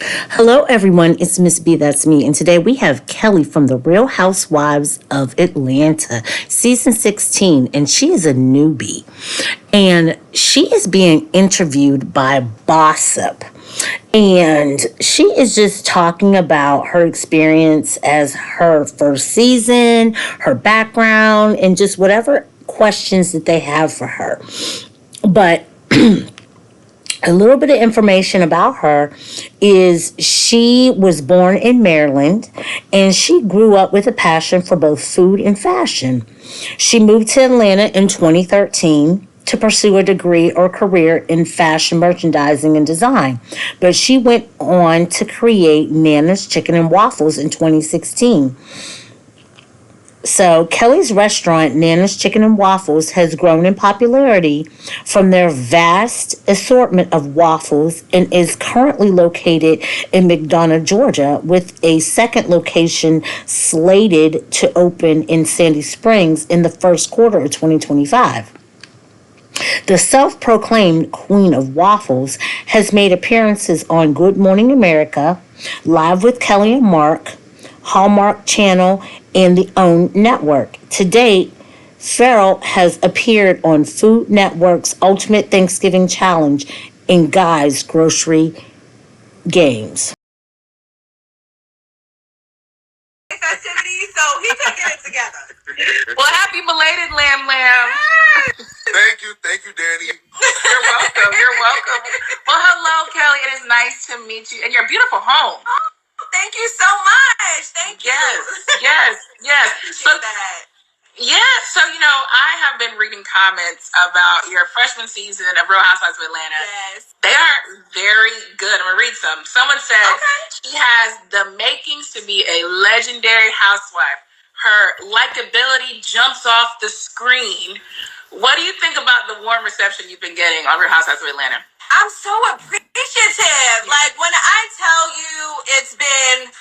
Hello, everyone. It's Miss B. That's me. And today we have Kelli from the Real Housewives of Atlanta, season 16. And she is a newbie. And she is being interviewed by Bossip. And she is just talking about her experience as her first season, her background, and just whatever questions that they have for her. But a little bit of information about her is she was born in Maryland and she grew up with a passion for both food and fashion. She moved to Atlanta in 2013 to pursue a degree or career in fashion merchandising and design. But she went on to create Nana's Chicken and Waffles in 2016. So, Kelli's restaurant, Nana's Chicken and Waffles, has grown in popularity from their vast assortment of waffles and is currently located in McDonough, Georgia, with a second location slated to open in Sandy Springs in the first quarter of 2025. The self proclaimed Queen of Waffles has made appearances on Good Morning America, Live with Kelly and Mark, Hallmark Channel, and the OWN Network. To date, Farrell has appeared on Food Network's Ultimate Thanksgiving Challenge and Guy's Grocery Games. Festivity, so he could get it together. Well, happy belated Lamb Lamb. Thank you, Danny. You're welcome. You're welcome. Well, hello, Kelli. It is nice to meet you in your beautiful home. Thank you so much. Thank you. Yes. So that. yeah, so I have been reading comments about your freshman season of Real Housewives of Atlanta. Yes. They are very good. I'm gonna read some. Someone said she has the makings to be a legendary housewife. Her likability jumps off the screen. What do you think about the warm reception you've been getting on Real Housewives of Atlanta? I'm so appreciative. Like, when I tell you it's been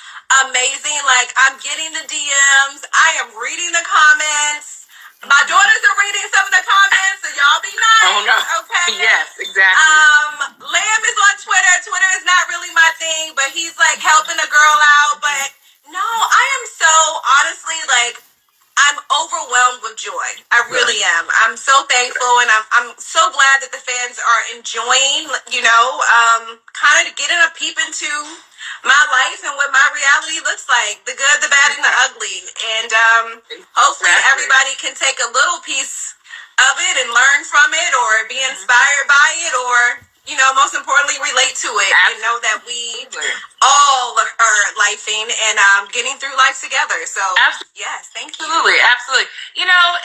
amazing, like, I'm getting the DMs, I am reading the comments. My daughters are reading some of the comments, so y'all be nice. Oh, no. Okay. Yes, exactly. Lamb is on Twitter. Twitter is not really my thing, but he's like helping a girl out. But no, I am so honestly like, I'm overwhelmed with joy. I really am. I'm so thankful, and I'm so glad that the fans are enjoying, kind of getting a peep into my life and what my reality looks like, the good, the bad, and the ugly. And hopefully everybody can take a little piece of it and learn from it or be inspired by it or, most importantly, relate to it. Absolutely. And know that we all are lifing and getting through life together. So, yes, thank you. Absolutely.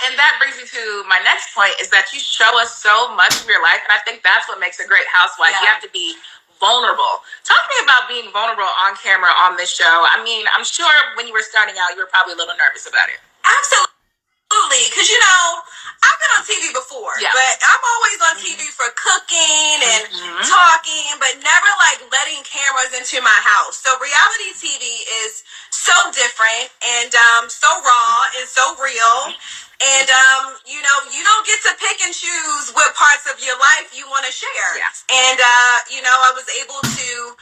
And that brings me to my next point is that you show us so much of your life. And I think that's what makes a great housewife. Yeah. You have to be vulnerable. Talk to me about being vulnerable on camera on this show. I mean, I'm sure when you were starting out, you were probably a little nervous about it. Absolutely. Because, I've been on TV before, but I'm always on TV for cooking and talking, but never like letting cameras into my house. So reality TV is so different and so raw and so real. And, you don't get to pick and choose what parts of your life you want to share. Yeah. And, I was able to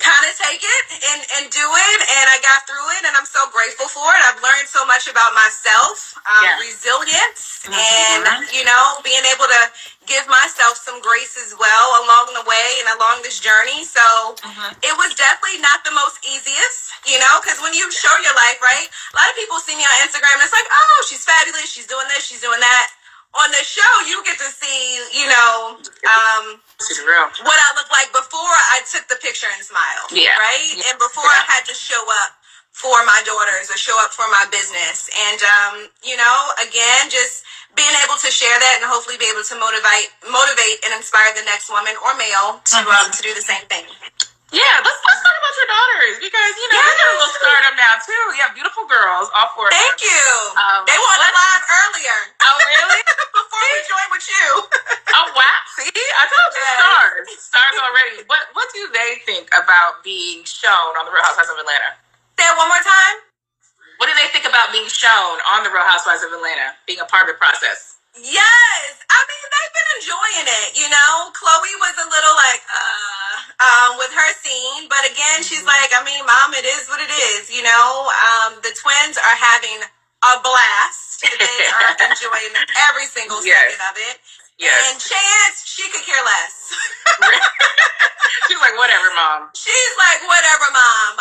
kind of take it and do it, and I got through it, and I'm so grateful for it. I've learned so much about myself, resilience, and being able to give myself some grace as well along the way and along this journey. So it was definitely not the most easiest, because when you show your life, right, a lot of people see me on Instagram and it's like, oh, she's fabulous, she's doing this, she's doing that. On the show, you get to see, what I look like before I took the picture and smiled, right? And before I had to show up for my daughters or show up for my business. And, again, just being able to share that and hopefully be able to motivate and inspire the next woman or male to do the same thing. Yeah, let's talk about your daughters because, you're getting a little stardom now, too. You have beautiful girls, all four of them. Thank you. They wanted live earlier. Oh, really? Before we joined with you. Oh, wow. See? I told you stars already. What do they think about being shown on The Real Housewives of Atlanta? Say it one more time. What do they think about being shown on The Real Housewives of Atlanta, being a part of the process? Yes. I mean, they've been enjoying it, Chloe was a little like, with her scene. But And she's like, I mean, Mom, it is what it is. You know, the twins are having a blast. They are enjoying every single second of it. Yes. And Chance, she could care less. She's like, whatever, Mom. She's like, whatever, Mom.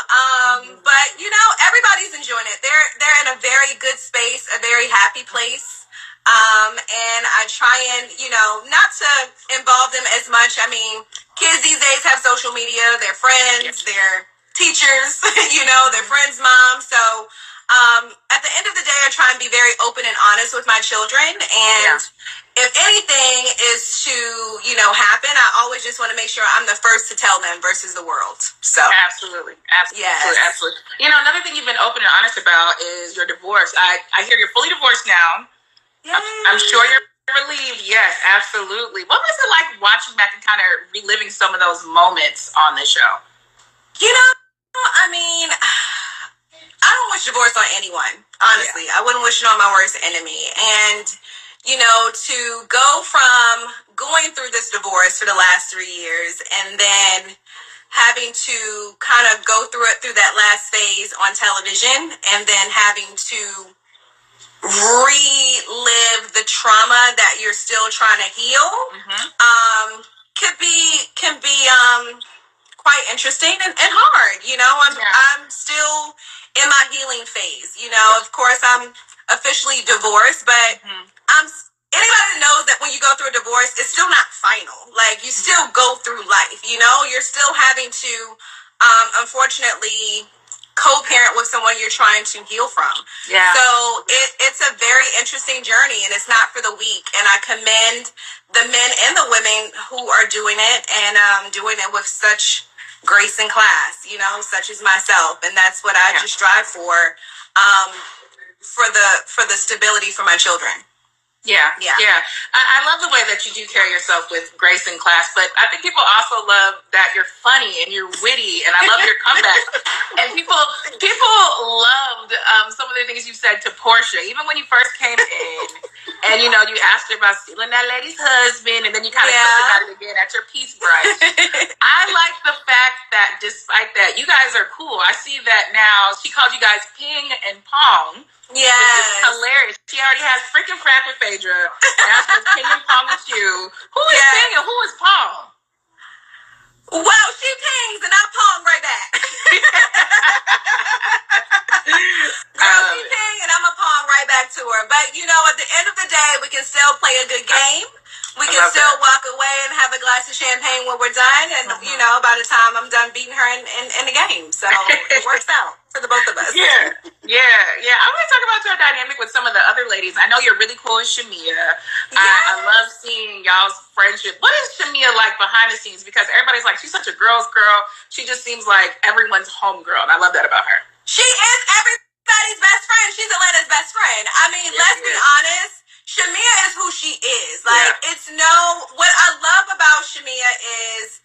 But you know, everybody's enjoying it. They're in a very good space, a very happy place. And I try and, you know, not to involve them as much. I mean, kids these days have social media, their friends, their teachers, you know, their friends' moms. So at the end of the day, I try and be very open and honest with my children. And if anything is to, you know, happen, I always just want to make sure I'm the first to tell them versus the world. So absolutely. You know, another thing you've been open and honest about is your divorce. I hear you're fully divorced now. I'm sure you're relieved. Yes, absolutely. What was it like watching back and kind of reliving some of those moments on the show? You know, I mean, I don't wish divorce on anyone, honestly. I wouldn't wish it on my worst enemy. And, you know, to go from going through this divorce for the last 3 years and then having to kind of go through it through that last phase on television and then having to relive the trauma that you're still trying to heal can be quite interesting and hard. You know, I'm still in my healing phase. You know, of course I'm officially divorced, but anybody that knows that when you go through a divorce, it's still not final. Like, you still go through life, you know? You're still having to unfortunately co-parent with someone you're trying to heal from. Yeah. So it's a very interesting journey, and it's not for the weak. And I commend the men and the women who are doing it and doing it with such grace and class, you know, such as myself. And that's what I just strive for the stability for my children. Yeah. I love the way that you do carry yourself with grace and class, but I think people also love that you're funny and you're witty, and I love your comeback. And people loved some of the things you said to Portia, even when you first came in, and you know, you asked her about stealing that lady's husband, and then you kind of talked about it again at your peace brunch. I like the fact that despite that, you guys are cool. I see that now. She called you guys Ping and Pong. Yes. Which is hilarious. She already has freaking frack with Phaedra. Now she's Ping and Pong with you. Who is Ping and who is Pong? Well, she pings and I pong right back. Girl, she ping and I'm a pong right back to her. But, you know, at the end of the day, we can still play a good game. We can still walk away and have a glass of champagne when we're done. And, you know, by the time I'm done beating her in the game. So it works out for the both of us. Yeah. I want to talk about your dynamic with some of the other ladies. I know you're really cool with Shamia. I love seeing y'all's friendship. What is Shamia like behind the scenes? Because everybody's like, she's such a girl's girl. She just seems like everyone's homegirl. And I love that about her. She is everybody's best friend. She's Atlanta's best friend. I mean, let's be honest. Shamia is who she is. Like, what I love about Shamia is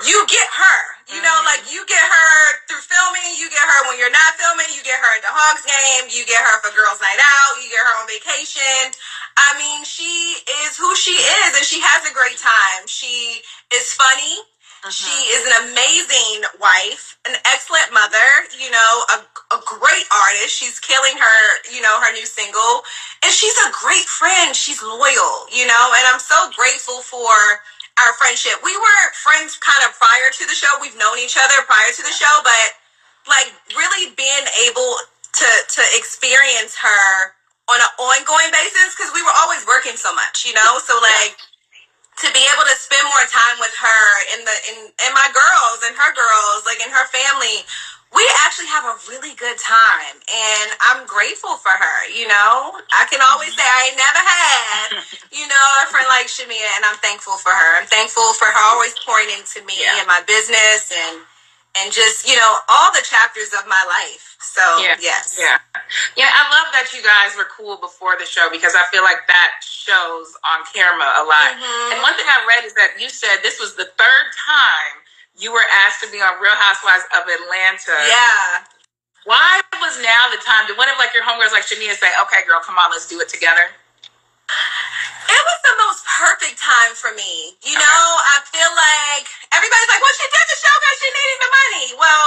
you get her. You know, like, you get her through filming. You get her when you're not filming. You get her at the Hawks game. You get her for girls' night out. You get her on vacation. I mean, she is who she is, and she has a great time. She is funny. She is an amazing wife, an excellent mother, you know, a great artist. She's killing her, you know, her new single. And she's a great friend. She's loyal, you know, and I'm so grateful for our friendship. We were friends kind of prior to the show. We've known each other prior to the show, but like really being able to experience her on an ongoing basis, because we were always working so much, you know, so like to be able to spend more time with her and my girls and her girls, like in her family, we actually have a really good time, and I'm grateful for her. You know, I can always say I ain't never had, you know, a friend like Shamia, and I'm thankful for her. I'm thankful for her always pouring into me and my business and just, you know, all the chapters of my life. So, yes. Yeah, I love that you guys were cool before the show, because I feel like that shows on camera a lot. And one thing I read is that you said this was the third time you were asked to be on Real Housewives of Atlanta. Yeah. Why was now the time? Did one of like your homegirls like Shania say, okay, girl, come on, let's do it together? It was the most perfect time for me. You know, I feel like everybody's like, well, she did the show because she needed the money. Well,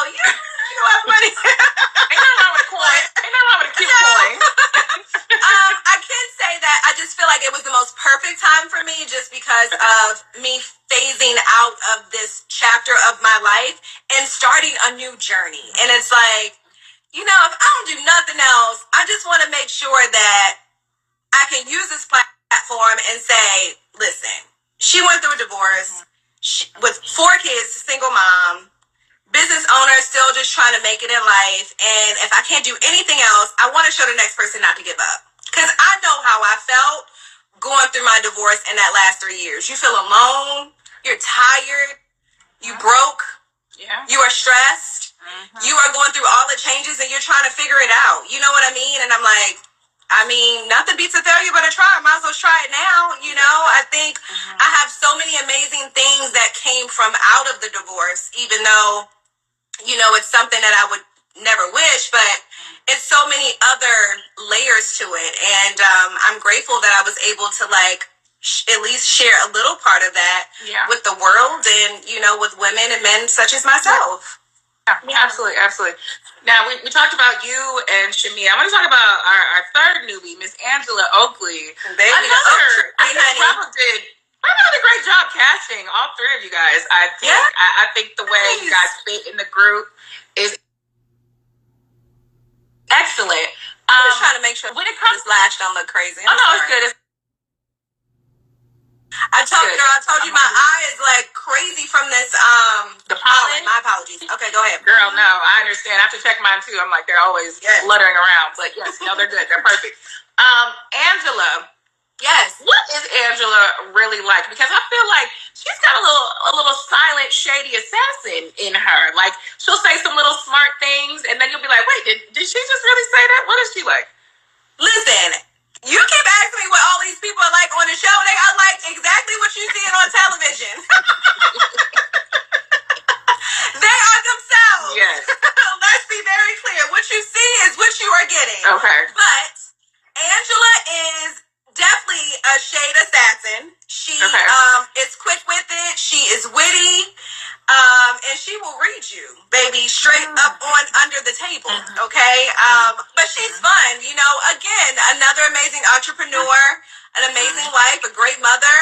life and starting a new journey. And it's like, if I don't do nothing else, I just want to make sure that I can use this platform and say, listen, she went through a divorce with 4 kids, single mom, business owner, still just trying to make it in life. And if I can't do anything else, I want to show the next person not to give up. Because I know how I felt going through my divorce in that last 3 years. You feel alone. You're tired. You broke. Yeah. You are stressed. You are going through all the changes and you're trying to figure it out. You know what I mean? And I'm like, nothing beats a failure but a try. Might as well try it now. I think I have so many amazing things that came from out of the divorce, even though, it's something that I would never wish, but it's so many other layers to it. And I'm grateful that I was able to at least share a little part of that with the world and, with women and men such as myself. Yeah, absolutely, absolutely. Now, we talked about you and Shamia. I want to talk about our third newbie, Miss Angela Oakley. Baby, I think Robert did a great job casting all 3 of you guys. I think. I think the way you guys fit in the group is excellent. I'm just trying to make sure when it comes lash don't look crazy. No, it's good. I told you my eye is crazy from this the pollen. My apologies. Okay, go ahead. Girl, no, I understand. I have to check mine too. I'm like, they're always fluttering around. But yes, no, they're good. They're perfect. Angela. Yes. What is Angela really like? Because I feel like she's got a little silent, shady assassin in her. Like, she'll say some little smart things, and then you'll be like, wait, did she just really say that? What is she like? Listen, you keep asking me what all these people are like on the show. They are like exactly what you see on television. They are themselves. Yes. Let's be very clear. What you see is what you are getting. Okay. But Angela is definitely a shade assassin. She is quick with it. She is witty. And she will read you, baby, straight up on under the table. Okay. But she's fun. Again, another amazing entrepreneur, an amazing wife, a great mother.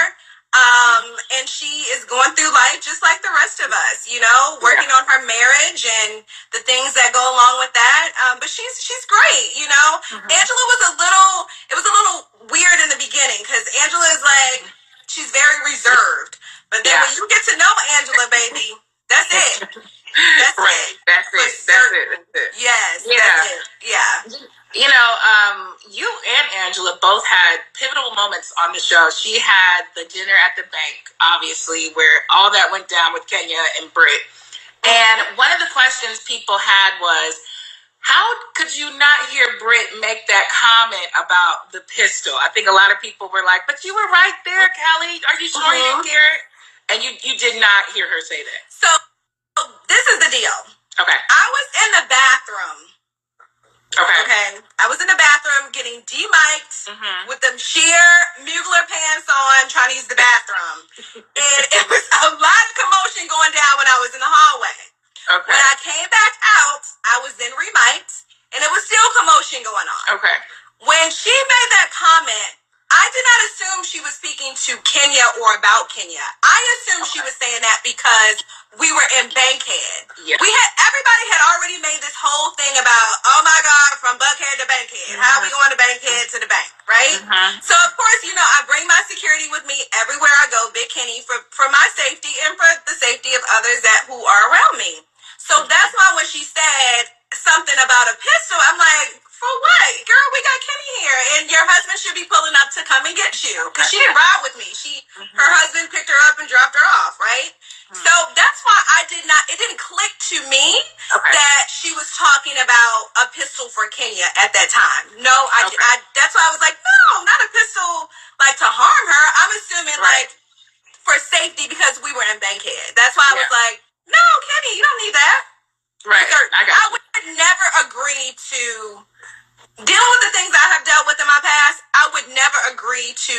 And she is going through life just like the rest of us, working on her marriage and the things that go along with that. But she's great, Angela was it was a little weird in the beginning because Angela is she's very reserved. But then when you get to know Angela, baby, that's it. That's it. That's it. Yes. Yeah. That's it. Yeah. You and Angela both had pivotal moments on the show. She had the dinner at the bank, obviously, where all that went down with Kenya and Britt. And one of the questions people had was, how could you not hear Britt make that comment about the pistol? I think a lot of people were like, but you were right there, Kelli. Are you sure you didn't hear it? And you did not hear her say that. So this is the deal. Okay. I was in the bathroom. Okay. I was in the bathroom getting demiked with them sheer Mugler pants on, trying to use the bathroom. And it was a lot of commotion going down when I was in the hallway. Okay. When I came back out, I was then remiked, and it was still commotion going on. Okay. When she made that comment, I did not assume she was speaking to Kenya or about Kenya. I assumed she was saying that because we were in Bankhead. Yeah. Everybody had already made this whole thing about, oh my God, from Buckhead to Bankhead. How are we going to Bankhead to the bank, right? So of course, I bring my security with me everywhere I go, Big Kenny, for my safety and for the safety of others who are around me. So that's why when she said something about a pistol, I'm like, for what? Girl, we got Kenny here, and your husband should be pulling up to come and get you. Because she didn't ride with me. Her husband picked her up and dropped her off, right? So that's why it didn't click to me that she was talking about a pistol for Kenya at that time. No, that's why I was like, no, not a pistol, to harm her. I'm assuming, for safety because we were in Bankhead. That's why I was like, no, Kenny, you don't need that. Right. I would never agree to dealing with the things I have dealt with in my past. I would never agree to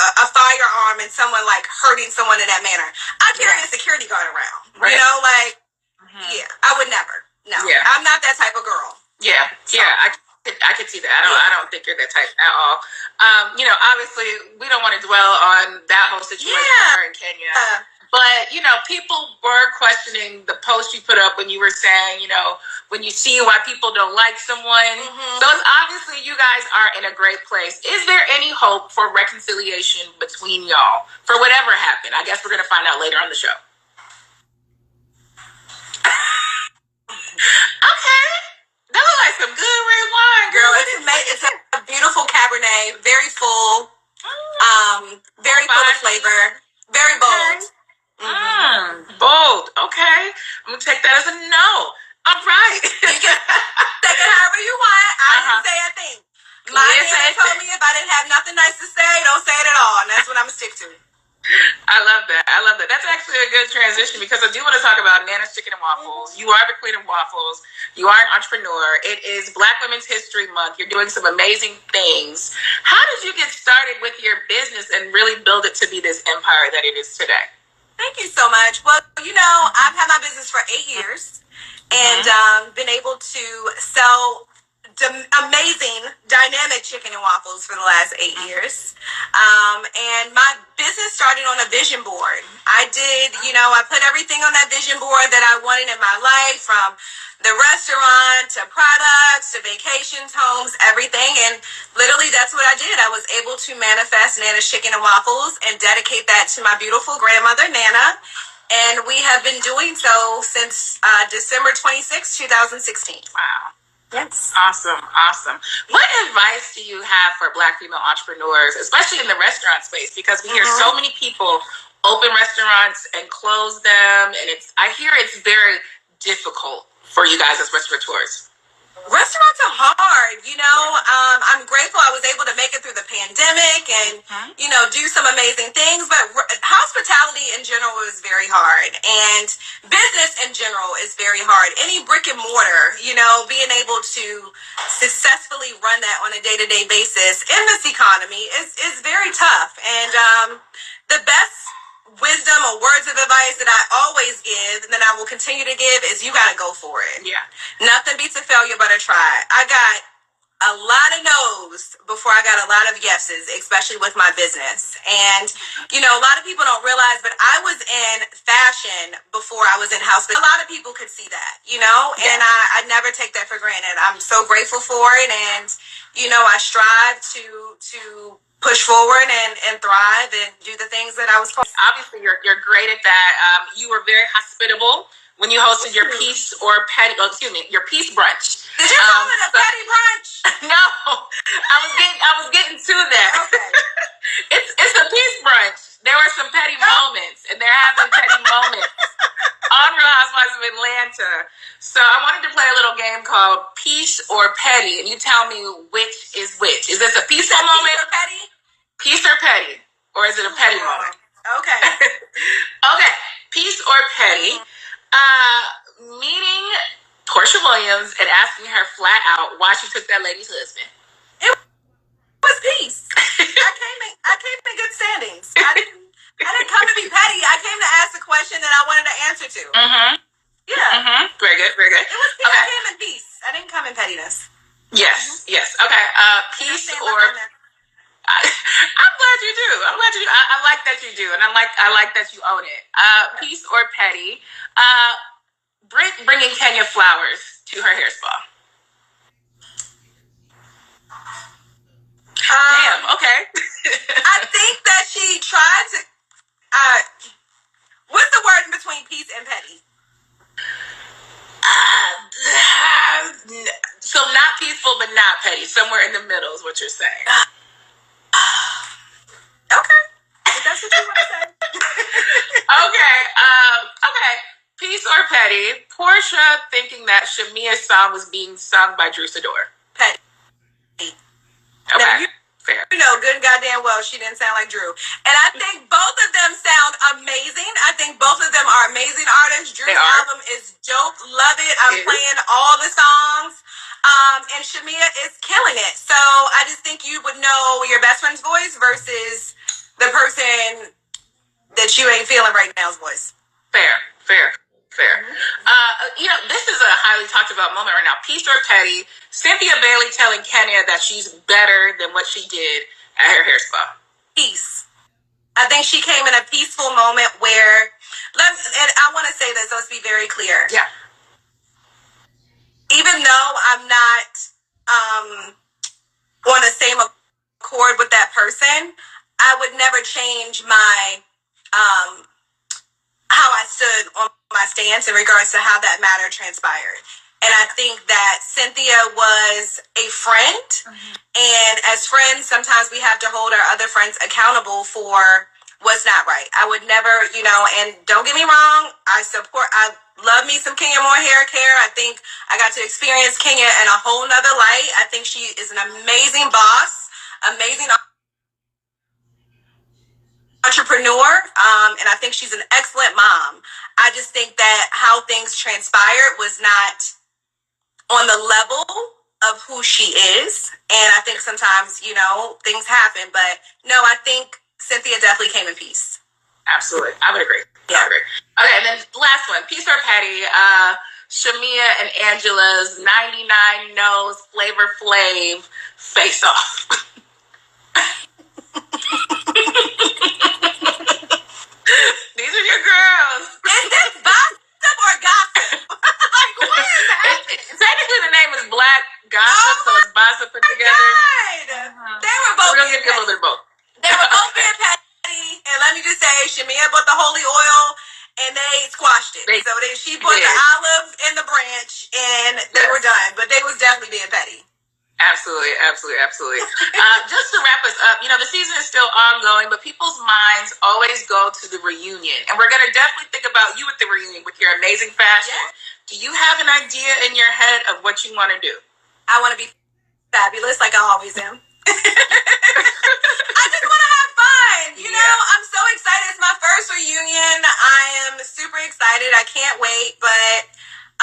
a firearm and someone hurting someone in that manner. I carry a security guard around. Right. Yeah, I would never. No, I'm not that type of girl. Yeah, so. I could see that. I don't think you're that type at all. Obviously, we don't want to dwell on that whole situation with her in Kenya. But, people were questioning the post you put up when you were saying, when you see why people don't like someone. Mm-hmm. So it's obviously you guys are in a great place. Is there any hope for reconciliation between y'all for whatever happened? I guess we're going to find out later on the show. Okay. That looks like some good red wine, girl. It's a beautiful Cabernet, very full, very full of flavor, very bold. Bold. Okay. I'm going to take that as a no. All right. You can take it however you want. I didn't say a thing. My nana told me if I didn't have nothing nice to say, don't say it at all. And that's what I'm going to stick to. I love that. That's actually a good transition because I do want to talk about Nana's Chicken and Waffles. You are the queen of waffles. You are an entrepreneur. It is Black Women's History Month. You're doing some amazing things. How did you get started with your business and really build it to be this empire that it is today? Thank you so much. Well, I've had my business for 8 years and been able to sell amazing, dynamic chicken and waffles for the last 8 years. And my business started on a vision board. I put everything on that vision board that I wanted in my life, from the restaurant to products to vacations, homes, everything. And literally that's what I did. I was able to manifest Nana's Chicken and Waffles and dedicate that to my beautiful grandmother, Nana. And we have been doing so since December 26, 2016. Wow. Yes. Awesome. What advice do you have for Black female entrepreneurs, especially in the restaurant space? Because we hear so many people open restaurants and close them, and I hear it's very difficult for you guys as restaurateurs. Restaurants are hard, I'm grateful I was able to make it through the pandemic and, do some amazing things. But hospitality in general is very hard. And business in general is very hard. Any brick and mortar, being able to successfully run that on a day-to-day basis in this economy is very tough. And the best wisdom or words of advice that I always give and that I will continue to give is you got to go for it. Yeah. Nothing beats a failure but a try. I got a lot of no's before I got a lot of yeses, especially with my business. And, a lot of people don't realize, but I was in fashion before I was in hospitality. A lot of people could see that, and I never take that for granted. I'm so grateful for it. And, I strive to push forward and thrive and do the things that I was called. Obviously, you're great at that. You were very hospitable when you hosted your peace your peace brunch. Did you call it a petty brunch? No, I was getting to that. Okay. It's a peace brunch. There were some petty moments, and there have been petty moments on Real Housewives of Atlanta. So I wanted to play a little game called Peace or Petty, and you tell me which is which. Is this a peaceful moment? Peace or petty? Peace or petty? Or is it a petty moment? Okay. Okay. Peace or petty? Meeting Portia Williams and asking her flat out why she took that lady's husband. It was peace. I came in good standings. I didn't come to be petty. I came to ask a question that I wanted to answer to. Yeah. Very good. Very good. It was peace. Okay. I came in peace. I didn't come in pettiness. Yes. Okay. Peace or. I'm glad you do. I like that you do, and I like that you own it. Peace or petty? Bringing Kenya flowers to her hair spa. Damn. Okay. I think that she tried to. What's the word in between peace and petty? So not peaceful, but not petty. Somewhere in the middle is what you're saying. Okay. If that's what you want to say. Okay. Peace or petty? Portia thinking that Shamia's song was being sung by Drew Sidor. Petty. Okay. Fair. Good and goddamn well she didn't sound like Drew. And I think both of them sound amazing. I think both of them are amazing artists. Drew's album is dope. Love it. I'm playing all the songs. And Shamia is killing it. So I just think you would know your best friend's voice versus the person that you ain't feeling right now's voice. Fair. This is a highly talked about moment right now. Peace or petty? Cynthia Bailey telling Kenya that she's better than what she did at her hair spa. Peace. I think she came in a peaceful moment where, and I want to say this, let's be very clear. Yeah. Even though I'm not on the same accord with that person, I would never change my how I stood on my stance in regards to how that matter transpired. And I think that Cynthia was a friend. Mm-hmm. And as friends, sometimes we have to hold our other friends accountable for what's not right. I would never, and don't get me wrong, I love me some Kenya Moore hair care. I think I got to experience Kenya in a whole nother light. I think she is an amazing boss, amazing entrepreneur, and I think she's an excellent mom. I just think that how things transpired was not on the level of who she is, and I think sometimes, things happen, but no, I think Cynthia definitely came in peace. Absolutely. I would agree. Yeah. I would agree. Okay, and then last one, Peace or Petty, Shamia and Angela's 99 No's Flavor Flav face off. These are your girls. Is this gossip or gossip? Like, what is happening? Technically, the name is Black Gossip, so it's gossip put together. God. They were both. We're gonna give you a little bit of both. They were both being petty, and let me just say, Shamia bought the holy oil, and they squashed it. She put the olive in the branch, and they were done. But they was definitely being petty. Absolutely. Just to wrap us up, the season is still ongoing, but people's minds always go to the reunion. And we're going to definitely think about you at the reunion with your amazing fashion. Yeah. Do you have an idea in your head of what you want to do? I want to be fabulous like I always am. I just want to have fun. I'm so excited. It's my first reunion. I am super excited. I can't wait, but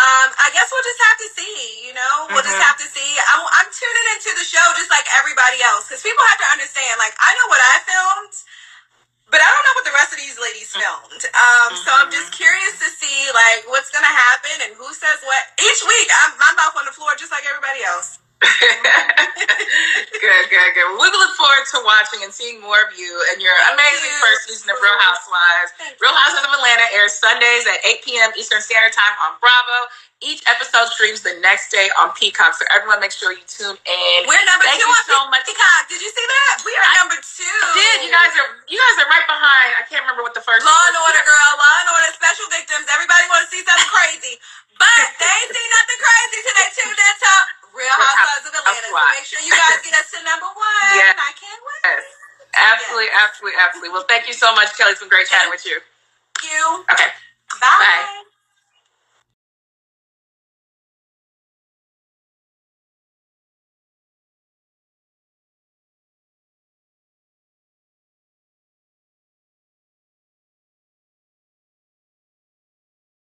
I guess we'll just have to see, we'll just have to see. I'm tuning into the show just like everybody else, because people have to understand, like, I know what I filmed, but I don't know what the rest of these ladies filmed. So I'm just curious to see, like, what's going to happen and who says what. Each week, my mouth on the floor just like everybody else. Good. We look forward to watching and seeing more of you and your amazing first season of Real Housewives. Real Housewives of Atlanta airs Sundays at 8 p.m. Eastern Standard Time on Bravo. Each episode streams the next day on Peacock, so everyone make sure you tune in. We're number 2 on Peacock. Did you see that? We are number 2. I did. You guys are right behind. I can't remember what the first Law and Order, girl. Law and Order, Special Victims. Everybody want to see something crazy. But they ain't see nothing crazy till they tuned into Real Housewives of Atlanta. So make sure you guys get us to number 1. Yes. I can't wait. Yes. Absolutely. Well, thank you so much, Kelly. It's been great chatting with you. Thank you. Okay. Bye.